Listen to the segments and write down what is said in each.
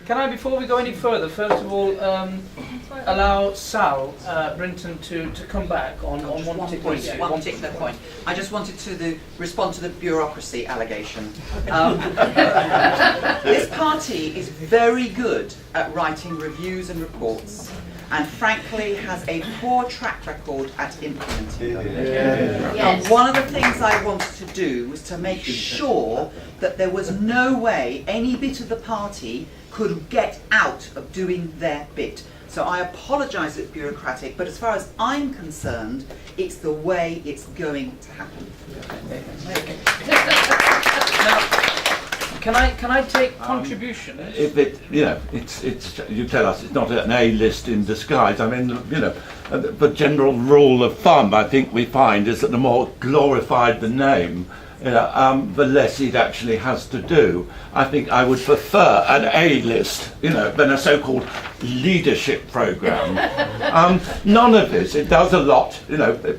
Can I, before we go any further, first of all, allow Sal Brinton to come back on one particular issue? One particular point. I just wanted to respond to the bureaucracy allegation. This party is very good at writing reviews and reports, and frankly has a poor track record at implementing them. Yes. And one of the things I wanted to do was to make sure that there was no way any bit of the party could get out of doing their bit. So I apologise it's bureaucratic, but as far as I'm concerned, it's the way it's going to happen. Now, can I take contributions? If it, it's you tell us it's not an A list in disguise. I mean, the general rule of thumb I think we find is that the more glorified the name, the less it actually has to do. I think I would prefer an A list, than a so-called leadership program. None of this. It does a lot,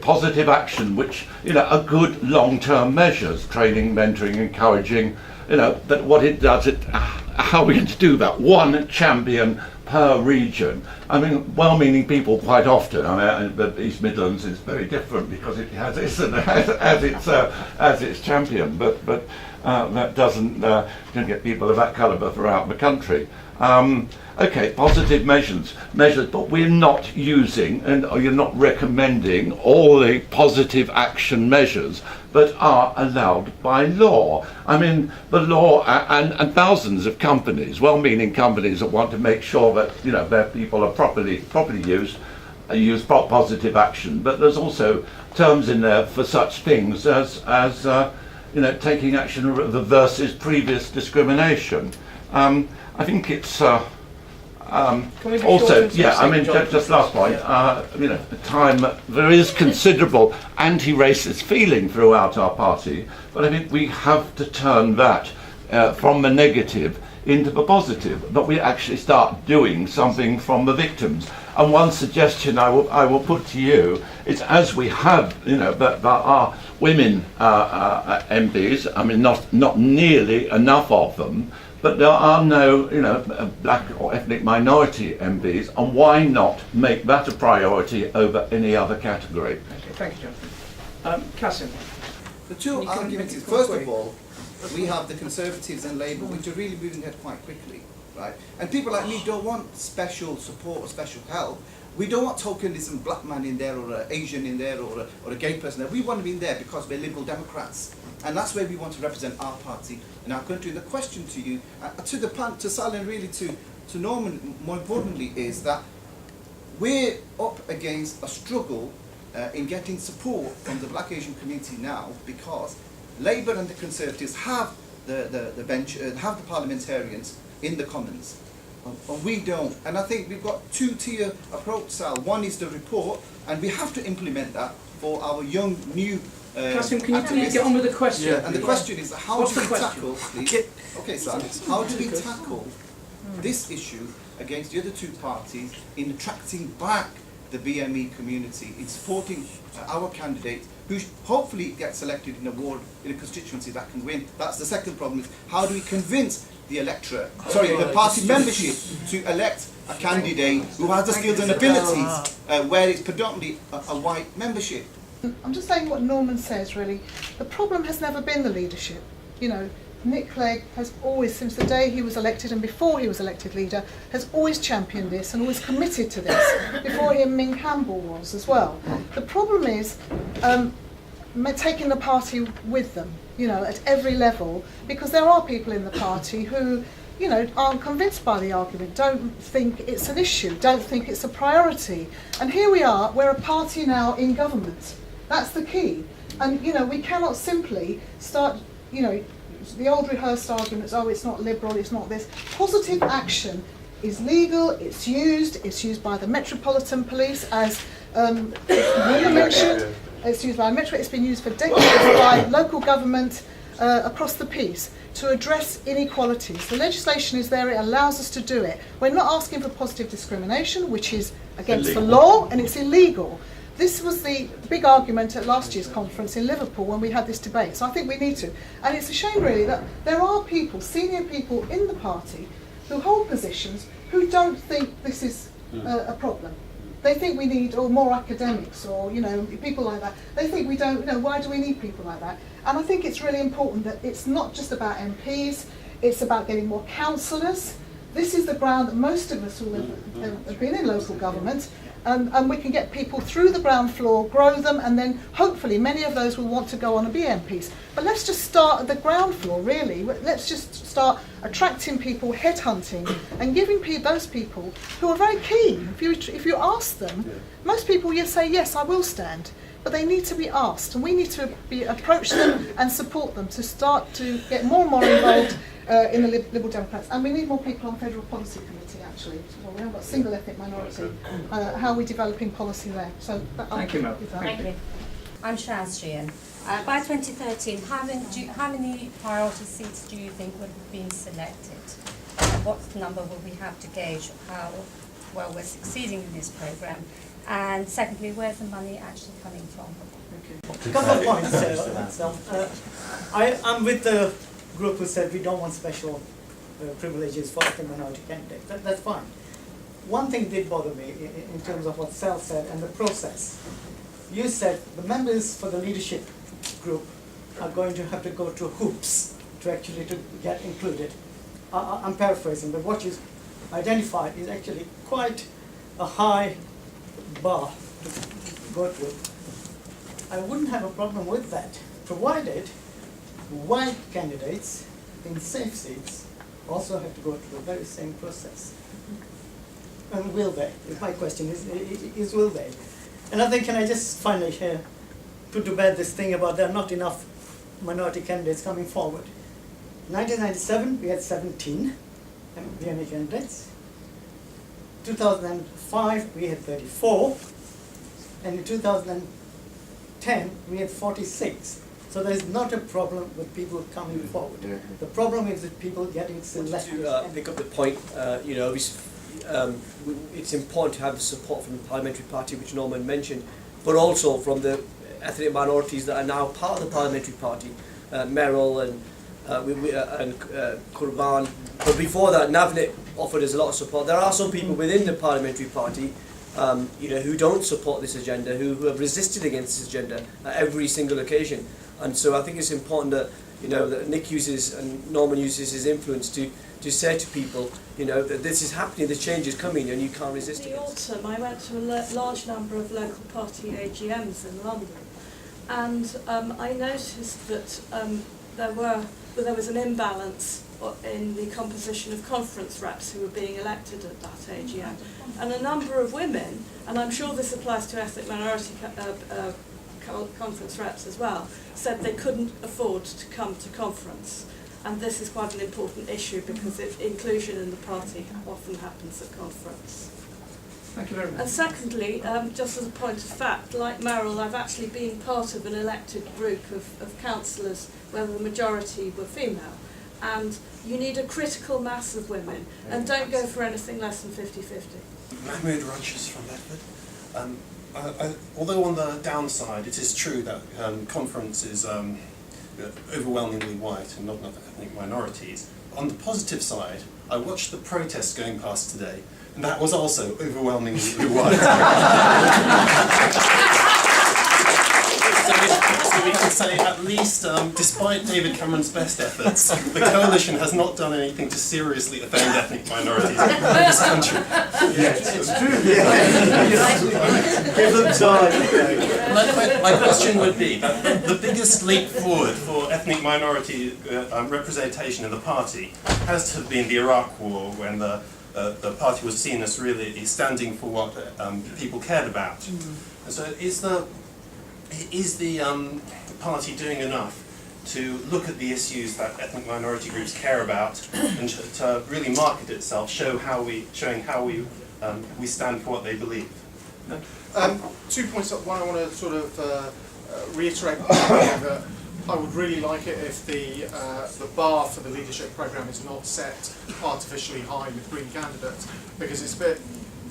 positive action, which are good long-term measures, training, mentoring, encouraging. That what it does, how are we going to do that? One champion per region. I mean, well-meaning people quite often. The East Midlands is very different because it has this as its champion, but that doesn't get people of that calibre throughout the country. Okay, positive measures, but we're not using, and you're not recommending all the positive action measures that are allowed by law. I mean, the law and thousands of companies, well-meaning companies that want to make sure that their people are properly used, use positive action. But there's also terms in there for such things as taking action versus previous discrimination. I think it's. Also, I mean, just last point, there is considerable anti-racist feeling throughout our party, but I think we have to turn that from the negative into the positive, but we actually start doing something from the victims. And one suggestion I will put to you is, as we have, that our women MPs, I mean, not nearly enough of them, but there are no, black or ethnic minority MPs, and why not make that a priority over any other category? Okay, thank you, Jonathan. Kasim. The two arguments is, first of all, we have the Conservatives and Labour, which are really moving ahead quite quickly, right? And people like me don't want special support or special help. We don't want tokenism, black man in there, or an Asian in there, or a gay person there. We want to be in there because we're Liberal Democrats. And that's where we want to represent our party and our country. And the question to you, to Sal and really to Norman, more importantly, is that we're up against a struggle in getting support from the black Asian community now, because Labour and the Conservatives have the bench, have the parliamentarians in the Commons. And we don't. And I think we've got two-tier approach, Sal. One is the report, and we have to implement that for our young, new Kasim, can you please get on with the question? Yeah, and the question is, how do we tackle, please? Okay, Sal, how do we tackle this issue against the other two parties in attracting back the BME community, in supporting our candidate, who hopefully gets elected in a ward, in a constituency that can win? That's the second problem, is how do we convince the electorate, the party membership, to elect a candidate who has the skills and abilities where it's predominantly a white membership? I'm just saying what Norman says, really. The problem has never been the leadership. Nick Clegg has always, since the day he was elected and before he was elected leader, has always championed this and always committed to this. Before him, Ming Campbell was as well. The problem is taking the party with them, at every level, because there are people in the party who, aren't convinced by the argument, don't think it's an issue, don't think it's a priority. And here we are, we're a party now in government. That's the key. And, we cannot simply start, the old rehearsed arguments, oh, it's not liberal, it's not this. Positive action is legal, it's used by the Metropolitan Police, as William mentioned, it's used by Metro, it's been used for decades by local government across the piece to address inequalities. The legislation is there, it allows us to do it. We're not asking for positive discrimination, which is against the law, and it's illegal. This was the big argument at last year's conference in Liverpool when we had this debate, so I think we need to. And it's a shame really that there are people, senior people in the party, who hold positions who don't think this is a problem. They think we need more academics or, you know, people like that. They think we don't, you know, why do we need people like that? And I think it's really important that it's not just about MPs, it's about getting more councillors. This is the ground that most of us who have been in local government, and we can get people through the ground floor, grow them, and then hopefully many of those will want to go on and be MPs. But let's just start at the ground floor, really. Let's just start attracting people, headhunting, and giving those people who are very keen. If you ask them, most people say, yes, I will stand. But they need to be asked, and we need to approach them and support them to start to get more and more involved in the Liberal Democrats. And we need more people on Federal Policy Committee, actually. Well, we haven't got single ethnic minority. How are we developing policy there? So Thank you, Mel. Thank you. I'm Shazrian. By 2013, how many priority seats do you think would have been selected? What number will we have to gauge how well we're succeeding in this programme? And secondly, where's the money actually coming from? A couple of points. I'm with the group who said we don't want special privileges for ethnic minority candidates. That's fine. One thing did bother me in terms of what Sal said and the process. You said the members for the leadership group are going to have to go through hoops to get included. I'm paraphrasing, but what you identified is actually quite a high bar to go through. I wouldn't have a problem with that, provided white candidates in safe seats also have to go through the very same process. And will they? My question is will they? And I think, can I just finally here put to bed this thing about there are not enough minority candidates coming forward. In 1997, we had 17 DNA candidates. 2005, we had 34. And in 2010, we had 46. So there's not a problem with people coming forward. The problem is with people getting selected. To pick up the point, it's important to have the support from the parliamentary party, which Norman mentioned, but also from the ethnic minorities that are now part of the parliamentary party, Merrill and Kurban. But before that, Navnet offered us a lot of support. There are some people within the parliamentary party who don't support this agenda, who have resisted against this agenda at every single occasion. And so I think it's important that that Nick uses and Norman uses his influence to say to people, that this is happening, the change is coming, and you can't resist it. In the autumn, I went to a large number of local party AGMs in London, and I noticed that there was an imbalance in the composition of conference reps who were being elected at that AGM, and a number of women, and I'm sure this applies to ethnic minority conference reps as well, said they couldn't afford to come to conference. And this is quite an important issue because inclusion in the party often happens at conference. Thank you very much. And secondly, just as a point of fact, like Merrill, I've actually been part of an elected group of councillors where the majority were female. And you need a critical mass of women, and don't go for anything less than 50-50. Mahmood Rogers from Bedford. Although on the downside, it is true that conference is overwhelmingly white and not ethnic minorities. On the positive side, I watched the protests going past today, and that was also overwhelmingly white. So we can say, at least, despite David Cameron's best efforts, the coalition has not done anything to seriously offend ethnic minorities in this country. Yes, it's true. Give them time. My question would be, the biggest leap forward for ethnic minority representation in the party has to have been the Iraq War, when the party was seen as really standing for what people cared about. And so is the party doing enough to look at the issues that ethnic minority groups care about and to really market itself, showing how we stand for what they believe? 2 points. One, I want to sort of reiterate that I would really like it if the bar for the leadership programme is not set artificially high with green candidates, because it's a bit,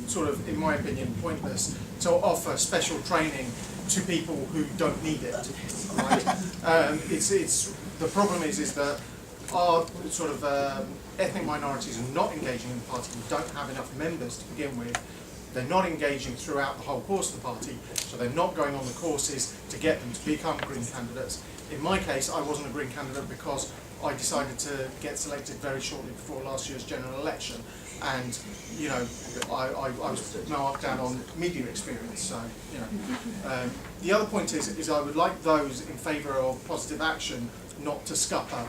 sort of, in my opinion, pointless to offer special training to people who don't need it. Right? The problem is that our sort of ethnic minorities are not engaging in the party, we don't have enough members to begin with. They're not engaging throughout the whole course of the party, so they're not going on the courses to get them to become Green candidates. In my case, I wasn't a Green candidate because I decided to get selected very shortly before last year's general election, and you know, I was marked down on media experience. So you know, the other point is I would like those in favour of positive action not to scupper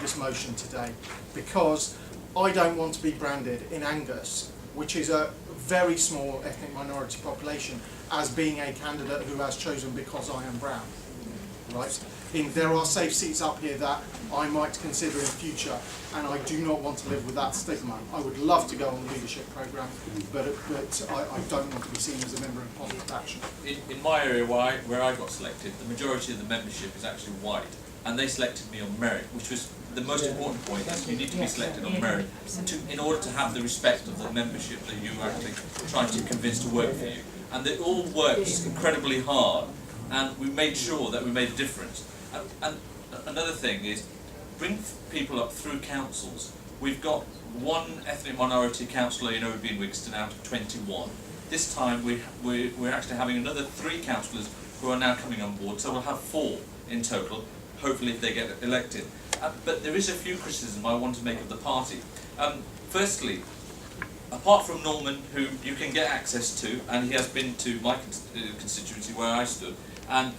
this motion today, because I don't want to be branded in Angus, which is a very small ethnic minority population, as being a candidate who has chosen because I am brown. Right? There are safe seats up here that I might consider in future, and I do not want to live with that stigma. I would love to go on the leadership programme, but I don't want to be seen as a member of Positive Action. In my area where I got selected, the majority of the membership is actually white, and they selected me on merit, which was the most important point. Is you need to be selected on merit in order to have the respect of the membership that you are actually trying to convince to work for you. And they all worked incredibly hard, and we made sure that we made a difference. And another thing is, bring people up through councils. We've got one ethnic minority councillor in Oadby and Wigston out of 21. This time we're actually having another 3 councillors who are now coming on board, so we'll have 4 in total, hopefully if they get elected. But there is a few criticisms I want to make of the party. Firstly, apart from Norman, who you can get access to, and he has been to my constituency where I stood, and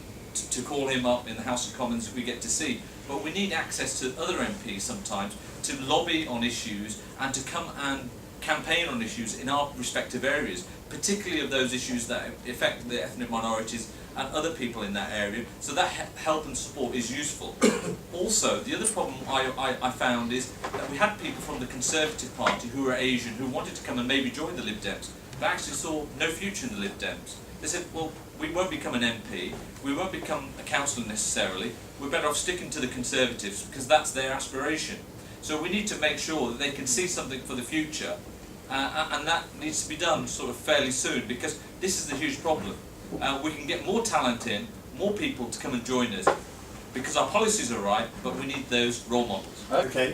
to call him up in the House of Commons we get to see, but we need access to other MPs sometimes to lobby on issues and to come and campaign on issues in our respective areas, particularly of those issues that affect the ethnic minorities and other people in that area, so that help and support is useful. Also, the other problem I found is that we had people from the Conservative Party who were Asian who wanted to come and maybe join the Lib Dems, but actually saw no future in the Lib Dems. They said, well, we won't become an MP, we won't become a councillor necessarily, we're better off sticking to the Conservatives because that's their aspiration. So we need to make sure that they can see something for the future, and that needs to be done sort of fairly soon, because this is the huge problem. We can get more talent in, more people to come and join us, because our policies are right, but we need those role models. Okay,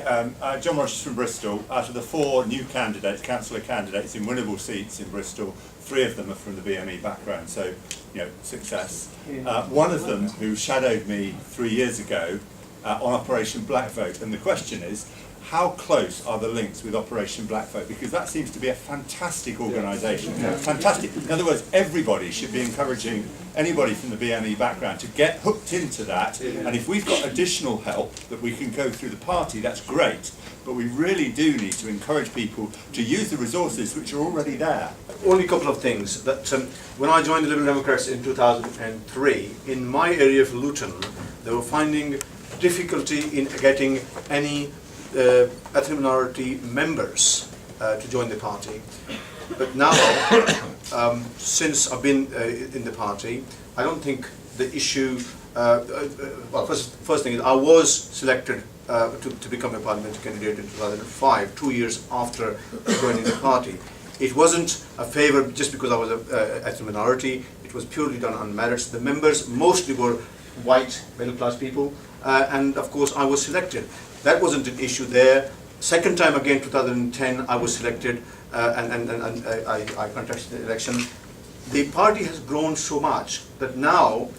John Rogers from Bristol. Out of the 4 new candidates, councillor candidates in winnable seats in Bristol, 3 of them are from the BME background, so you know, success. One of them who shadowed me 3 years ago on Operation Black Vote, and the question is, how close are the links with Operation Black Vote? Because that seems to be a fantastic organisation. Fantastic. In other words, everybody should be encouraging anybody from the BME background to get hooked into that. And if we've got additional help that we can go through the party, that's great. But we really do need to encourage people to use the resources which are already there. Only a couple of things. That when I joined the Liberal Democrats in 2003, in my area of Luton, they were finding difficulty in getting any ethnic minority members to join the party. But now, since I've been in the party, I don't think the issue, well, first thing is I was selected to become a parliamentary candidate in 2005, 2 years after joining the party. It wasn't a favour just because I was an ethnic minority, it was purely done on merits. The members mostly were white, middle class people, and of course I was selected. That wasn't an issue there. Second time again, 2010, I was selected and I contested the election. The party has grown so much that now,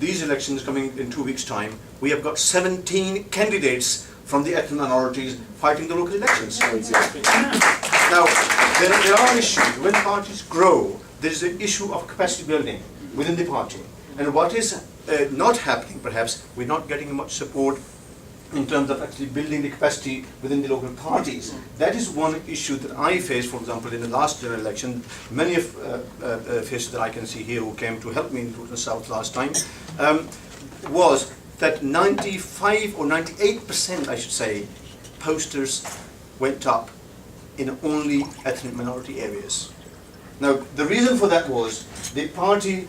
these elections coming in 2 weeks' time, we have got 17 candidates from the ethnic minorities fighting the local elections. Now, there are issues. When parties grow, there is an issue of capacity building within the party. And what is not happening, perhaps, we're not getting much support in terms of actually building the capacity within the local parties. That is one issue that I faced, for example, in the last general election. Many of faces that I can see here who came to help me in Luton South last time, was that 95 or 98%, I should say, posters went up in only ethnic minority areas. Now, the reason for that was the party,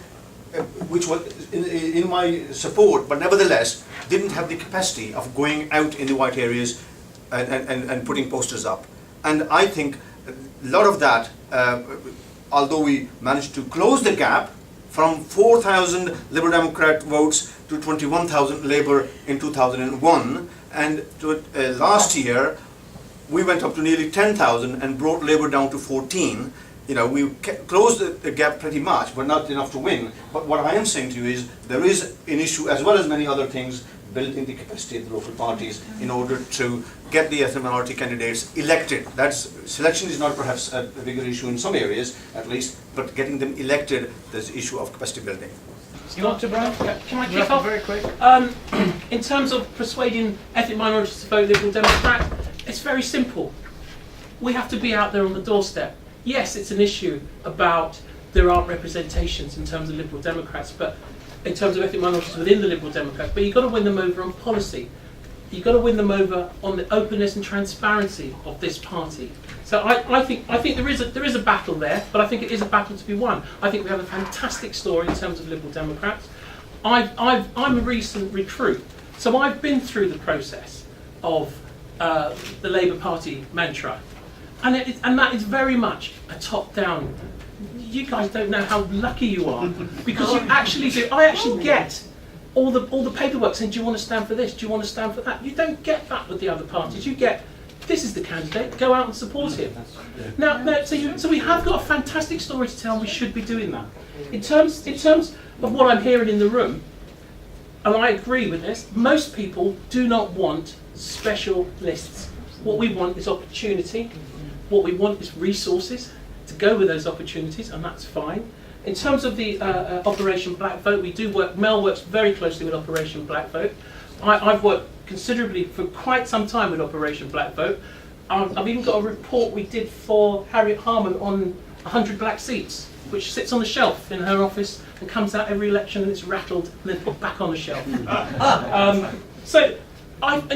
which was in my support, but nevertheless didn't have the capacity of going out in the white areas and putting posters up. And I think a lot of that, although we managed to close the gap from 4,000 Liberal Democrat votes to 21,000 Labour in 2001, and to, last year we went up to nearly 10,000 and brought Labour down to 14. You know, we closed the gap pretty much, but not enough to win. But what I am saying to you is there is an issue, as well as many other things, building the capacity of the local parties in order to get the ethnic minority candidates elected. That's, selection is not perhaps a bigger issue in some areas, at least, but getting them elected, there's the issue of capacity building. You want to, Brian? Can I kick off? Very quick. In terms of persuading ethnic minorities to vote Liberal Democrat, it's very simple. We have to be out there on the doorstep. Yes, it's an issue about there aren't representations in terms of Liberal Democrats, but in terms of ethnic minorities within the Liberal Democrats, but you've got to win them over on policy. You've got to win them over on the openness and transparency of this party. So I think there is a battle there, but I think it is a battle to be won. I think we have a fantastic story in terms of Liberal Democrats. I'm a recent recruit, so I've been through the process of the Labour Party mantra, and that is very much a top-down. You guys don't know how lucky you are, because you actually do. I actually get all the paperwork saying, do you want to stand for this? Do you want to stand for that? You don't get that with the other parties. You get, this is the candidate, go out and support him. So we have got a fantastic story to tell, and we should be doing that. In terms of what I'm hearing in the room, and I agree with this, most people do not want special lists. What we want is opportunity. What we want is resources to go with those opportunities, and that's fine. In terms of the Operation Black Vote, we do work, Mel works very closely with Operation Black Vote. I've worked considerably for quite some time with Operation Black Vote. I've even got a report we did for Harriet Harman on 100 black seats, which sits on the shelf in her office and comes out every election, and it's rattled and then put back on the shelf. In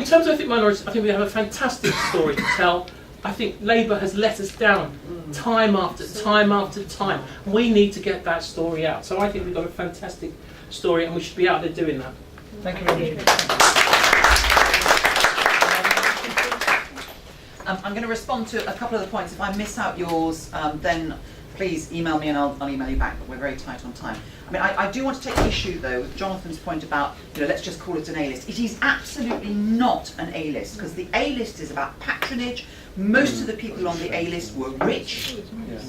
terms of ethnic minorities, I think we have a fantastic story to tell. I think Labour has let us down time after time after time. We need to get that story out. So I think we've got a fantastic story, and we should be out there doing that. Thank you very much. I'm going to respond to a couple of the points. If I miss out yours, then please email me and I'll email you back, but we're very tight on time. I mean, I do want to take issue, though, with Jonathan's point about, let's just call it an A-list. It is absolutely not an A-list, because the A-list is about patronage. Most of the people on the A-list were rich.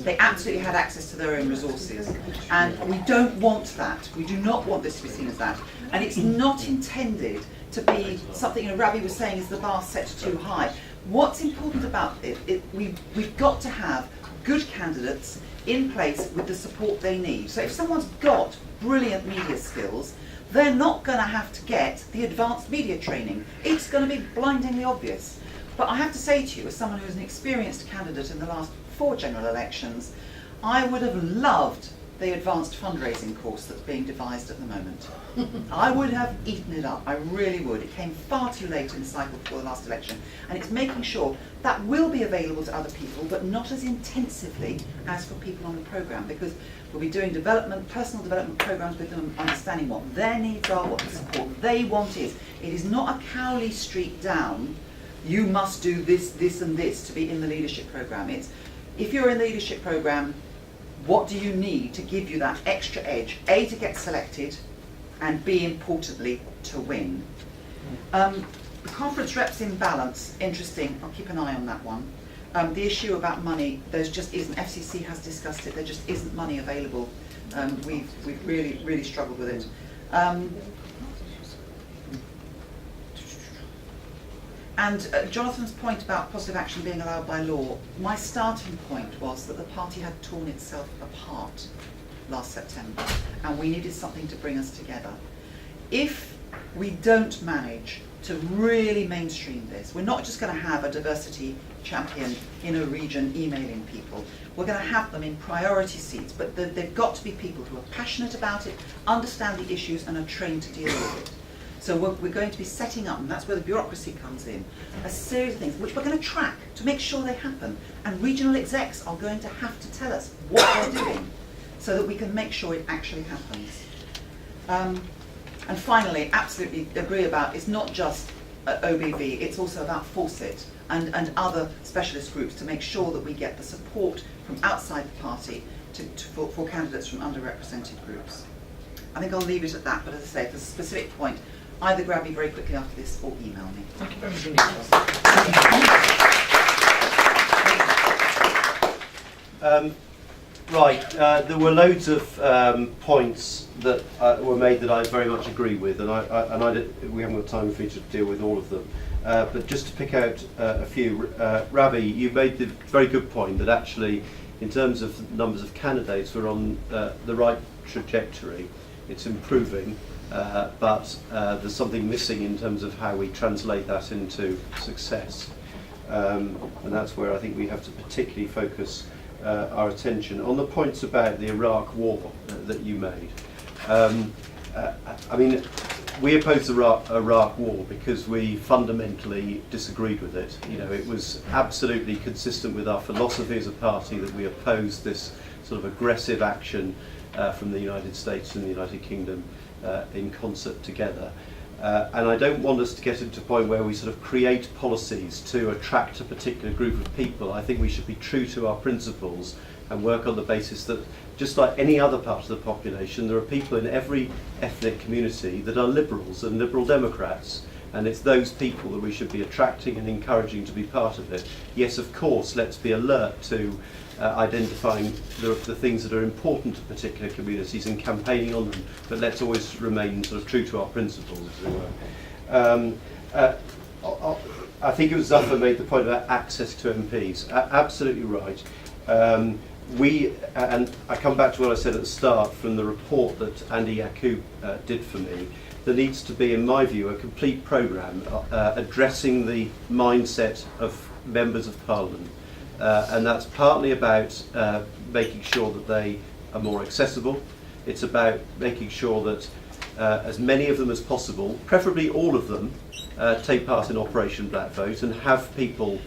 They absolutely had access to their own resources. And we don't want that. We do not want this to be seen as that. And it's not intended to be something, Ravi was saying, is the bar set too high. What's important about it, we've got to have good candidates in place with the support they need. So if someone's got brilliant media skills, they're not going to have to get the advanced media training. It's going to be blindingly obvious. But I have to say to you, as someone who's an experienced candidate in the last 4 general elections, I would have loved the advanced fundraising course that's being devised at the moment. I would have eaten it up, I really would. It came far too late in the cycle before the last election, and it's making sure that will be available to other people, but not as intensively as for people on the programme, because we'll be doing personal development programmes with them, understanding what their needs are, what the support they want is. It is not a Cowley Street down, you must do this, this and this to be in the leadership programme. It's, if you're in the leadership programme, what do you need to give you that extra edge? A, to get selected, and B, importantly, to win. The conference reps imbalance, interesting, I'll keep an eye on that one. The issue about money, there just isn't, FCC has discussed it, there just isn't money available. We've really, really struggled with it. And Jonathan's point about positive action being allowed by law, my starting point was that the party had torn itself apart last September, and we needed something to bring us together. If we don't manage to really mainstream this, we're not just going to have a diversity champion in a region emailing people. We're going to have them in priority seats, but they've got to be people who are passionate about it, understand the issues, and are trained to deal with it. So we're going to be setting up, and that's where the bureaucracy comes in, a series of things which we're going to track to make sure they happen. And regional execs are going to have to tell us what they're doing so that we can make sure it actually happens. And finally, absolutely agree about, it's not just OBV, it's also about Fawcett and other specialist groups to make sure that we get the support from outside the party for candidates from underrepresented groups. I think I'll leave it at that, but as I say, if there's a specific point, either grab me very quickly after this or email me. Thank you very much. There were loads of points that were made that I very much agree with, and we haven't got time for you to deal with all of them. But just to pick out a few, Ravi, you made the very good point that actually, in terms of numbers of candidates, we're on the right trajectory. It's improving, but there's something missing in terms of how we translate that into success. And that's where I think we have to particularly focus our attention. On the points about the Iraq war that you made, I mean, we opposed the Iraq war because we fundamentally disagreed with it. You know, it was absolutely consistent with our philosophy as a party that we opposed this sort of aggressive action from the United States and the United Kingdom in concert together. And I don't want us to get into a point where we sort of create policies to attract a particular group of people. I think we should be true to our principles and work on the basis that, just like any other part of the population, there are people in every ethnic community that are liberals and liberal democrats, and it's those people that we should be attracting and encouraging to be part of it. Yes, of course, let's be alert to identifying the things that are important to particular communities and campaigning on them, but let's always remain sort of true to our principles, as it were. I think it was Zafar made the point about access to MPs. Absolutely right. And I come back to what I said at the start from the report that Andy Yaqub did for me. There needs to be, in my view, a complete programme addressing the mindset of members of Parliament. And that's partly about making sure that they are more accessible. It's about making sure that as many of them as possible, preferably all of them, take part in Operation Black Vote and have people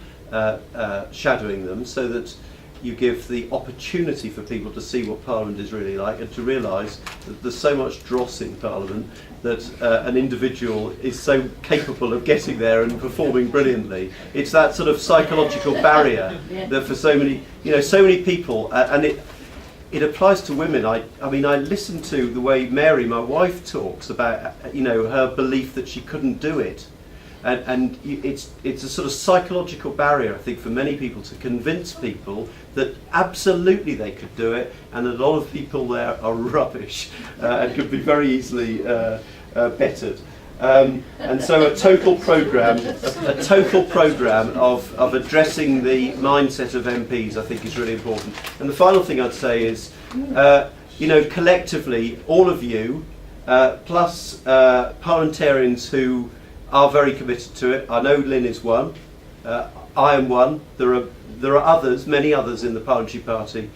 shadowing them, so that you give the opportunity for people to see what Parliament is really like and to realise that there's so much dross in Parliament that an individual is so capable of getting there and performing brilliantly. It's that sort of psychological barrier that for so many, so many people, and it applies to women. I mean, I listen to the way Mary, my wife, talks about, her belief that she couldn't do it. And it's a sort of psychological barrier, I think, for many people to convince people that absolutely they could do it, and that a lot of people there are rubbish and could be very easily bettered. And so a total programme of addressing the mindset of MPs, I think, is really important. And the final thing I'd say is, collectively, all of you, plus parliamentarians who are very committed to it. I know Lynn is one. I am one. There are others, many others in the Parliamentary Party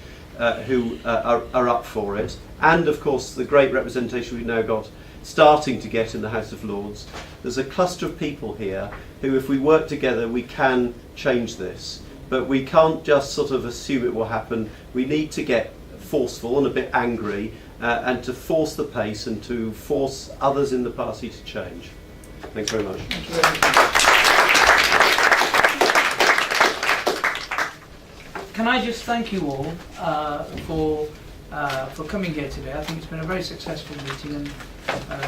who are up for it. And of course the great representation we've now got starting to get in the House of Lords. There's a cluster of people here who, if we work together, we can change this. But we can't just sort of assume it will happen. We need to get forceful and a bit angry and to force the pace and to force others in the party to change. Thank you very much. Thank you very much. Can I just thank you all for coming here today? I think it's been a very successful meeting, and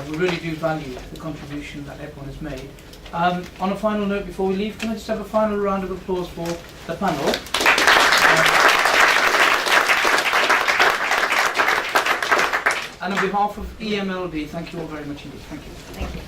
we really do value the contribution that everyone has made. On a final note before we leave, can I just have a final round of applause for the panel? And on behalf of EMLD, thank you all very much indeed. Thank you. Thank you.